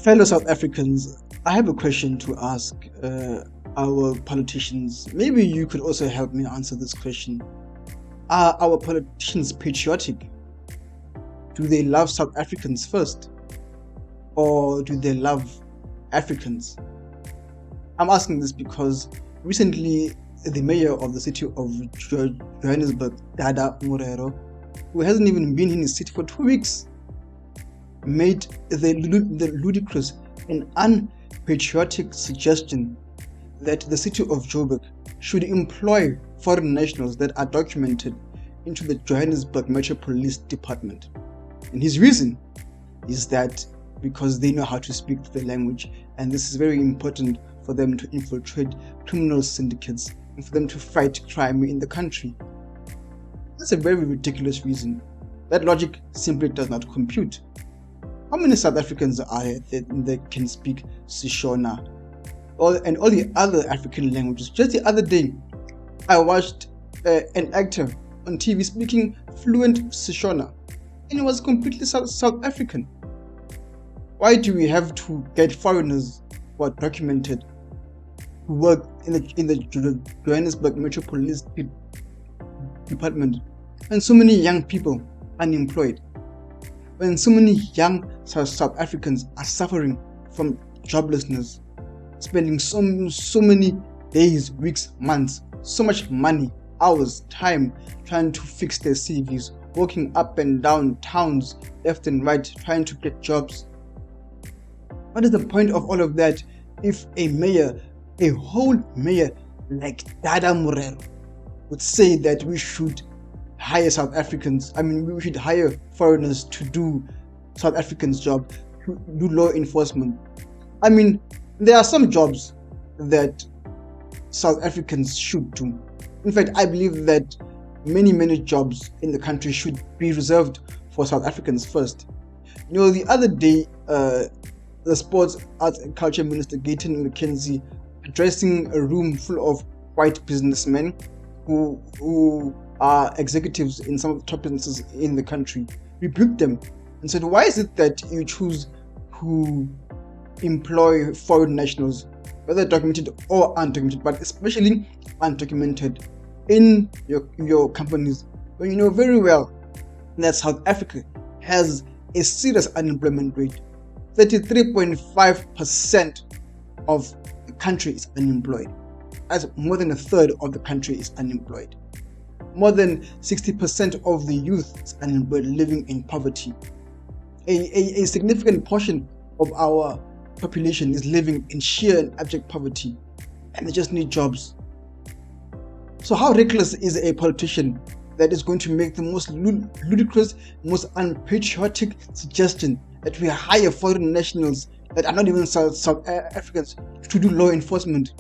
Fellow South Africans, I have a question to ask our politicians. Maybe you could also help me answer this question. Are our politicians patriotic? Do they love South Africans first? Or do they love Africans? I'm asking this because recently the mayor of the city of Johannesburg, Dada Morero, who hasn't even been in his city for 2 weeks, made the ludicrous and unpatriotic suggestion that the city of Joburg should employ foreign nationals that are documented into the Johannesburg Metro Police Department. And his reason is that because they know how to speak the language, and this is very important for them to infiltrate criminal syndicates and for them to fight crime in the country. That's a very ridiculous reason. That logic simply does not compute. How many South Africans are there that can speak Sishona and all the other African languages? Just the other day, I watched an actor on TV speaking fluent Sishona, and he was completely South African. Why do we have to get foreigners who are documented who work in the Johannesburg Metro Police Department when so many young people are unemployed? When so many young South Africans are suffering from joblessness, spending so many days, weeks, months, so much money, hours, time trying to fix their CVs, walking up and down towns left and right trying to get jobs. What is the point of all of that if a whole mayor like Dada Morero would say that we should hire South Africans? We should hire foreigners to do South Africans' job, to do law enforcement. There are some jobs that South Africans should do. In fact, I believe that many jobs in the country should be reserved for South Africans first. The other day, the Sports, Arts and Culture Minister Gayton McKenzie, addressing a room full of white businessmen who are executives in some of the top businesses in the country, rebuked them and said, why is it that you choose to employ foreign nationals, whether documented or undocumented, but especially undocumented, in your companies, when you know very well that South Africa has a serious unemployment rate? 33.5% of the country is unemployed. That's more than a third of the country is unemployed. More than 60% of the youth is unemployed, living in poverty. A significant portion of our population is living in sheer and abject poverty, and they just need jobs. So how reckless is a politician that is going to make the most ludicrous, most unpatriotic suggestion that we hire foreign nationals that are not even South Africans to do law enforcement?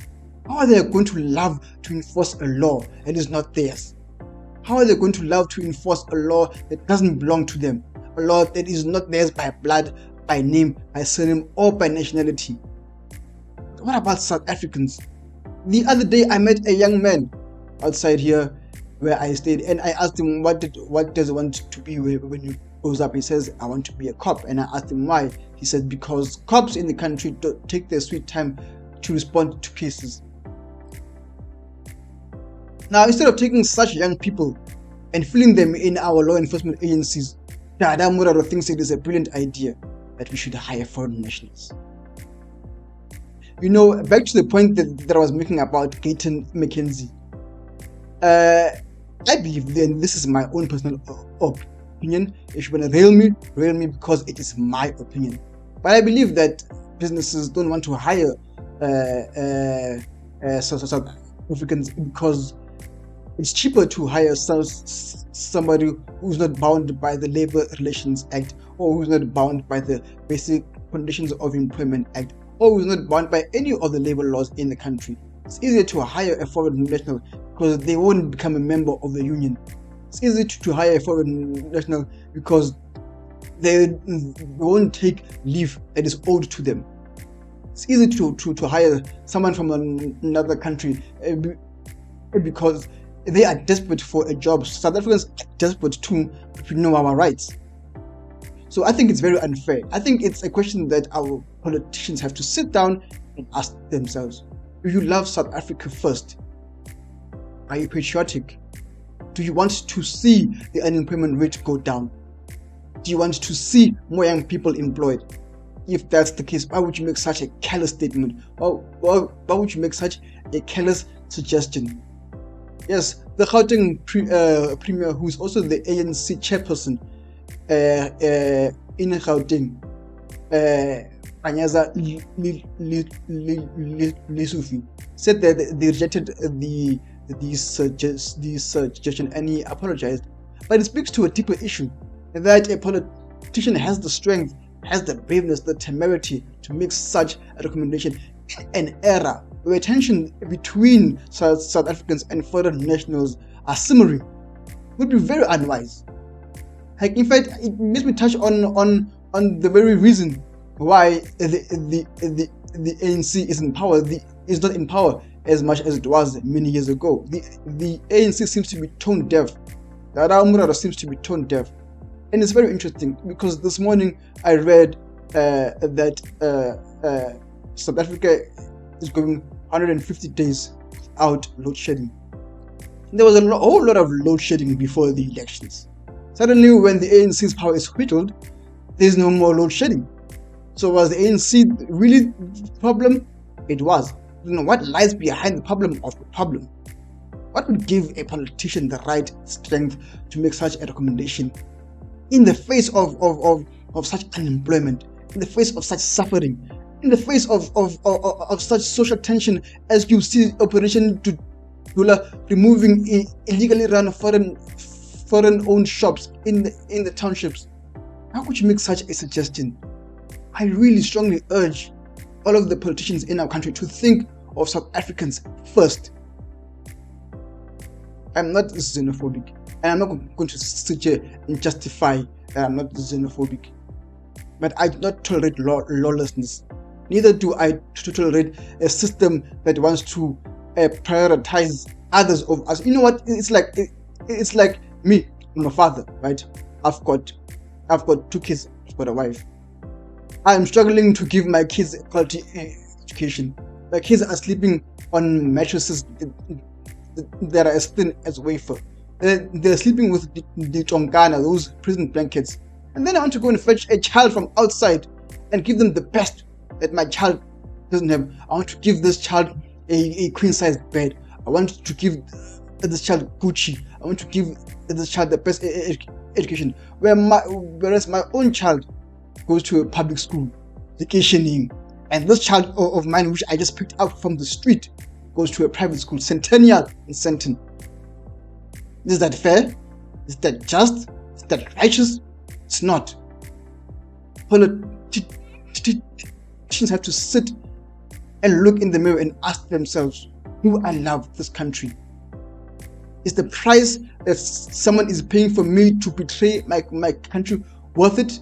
How are they going to love to enforce a law that is not theirs? How are they going to love to enforce a law that doesn't belong to them? A law that is not theirs by blood, by name, by surname, or by nationality? What about South Africans? The other day I met a young man outside here where I stayed, and I asked him what does he want to be when he grows up. He says, I want to be a cop. And I asked him why. He said, because cops in the country don't take their sweet time to respond to cases. Now, instead of taking such young people and filling them in our law enforcement agencies, Dada Morero thinks it is a brilliant idea that we should hire foreign nationals. Back to the point that I was making about Gayton McKenzie. I believe, then, this is my own personal opinion. If you want to rail me because it is my opinion. But I believe that businesses don't want to hire South Africans because it's cheaper to hire somebody who's not bound by the Labor Relations Act, or who's not bound by the Basic Conditions of Employment Act, or who's not bound by any of the labor laws in the country. It's easier to hire a foreign national because they won't become a member of the union. It's easy to hire a foreign national because they won't take leave that is owed to them. It's easy to hire someone from another country because they are desperate for a job. South Africans are desperate too, but we know our rights. So I think it's very unfair. I think it's a question that our politicians have to sit down and ask themselves. Do you love South Africa first? Are you patriotic? Do you want to see the unemployment rate go down? Do you want to see more young people employed? If that's the case, why would you make such a careless statement? Why would you make such a careless suggestion? Yes, the Gauteng Premier, who is also the ANC chairperson in Gauteng, Anyaza Lesufi, said that they rejected this suggestion and he apologized. But it speaks to a deeper issue, that a politician has the strength, has the braveness, the temerity to make such a recommendation in an era where tension between South Africans and foreign nationals are simmering. Would be very unwise. Like, in fact, it makes me touch on the very reason why the ANC is in power. Is not in power as much as it was many years ago. The ANC seems to be tone deaf. Dada Morero seems to be tone deaf. And it's very interesting because this morning I read that South Africa is going 150 days without load shedding. There was a whole lot of load shedding before the elections. Suddenly, when the ANC's power is whittled, there's no more load shedding. So was the ANC really the problem? It was. You know what lies behind the problem of the problem? What would give a politician the right strength to make such a recommendation in the face of such unemployment, in the face of such suffering, in the face of such social tension, as you see Operation Dula removing illegally run foreign-owned shops in the townships? How could you make such a suggestion? I really strongly urge all of the politicians in our country to think of South Africans first. I'm not xenophobic, and I'm not going to sit here and justify that I'm not xenophobic. But I do not tolerate lawlessness. Neither do I tolerate a system that wants to prioritize others of us. You know what? It's like me, I'm a father, right? I've got 2 kids, I've got a wife. I'm struggling to give my kids a quality education. My kids are sleeping on mattresses that are as thin as wafer. They're sleeping with the tongana, those prison blankets. And then I want to go and fetch a child from outside and give them the best that my child doesn't have. I want to give this child a queen-sized bed. I want to give this child Gucci. I want to give this child the best education. Whereas my own child goes to a public school, vacationing, and this child of mine, which I just picked up from the street, goes to a private school, Centennial in Senton. Is that fair? Is that just? Is that righteous? It's not. Politicians have to sit and look in the mirror and ask themselves, do I love this country? Is the price that someone is paying for me to betray my country worth it?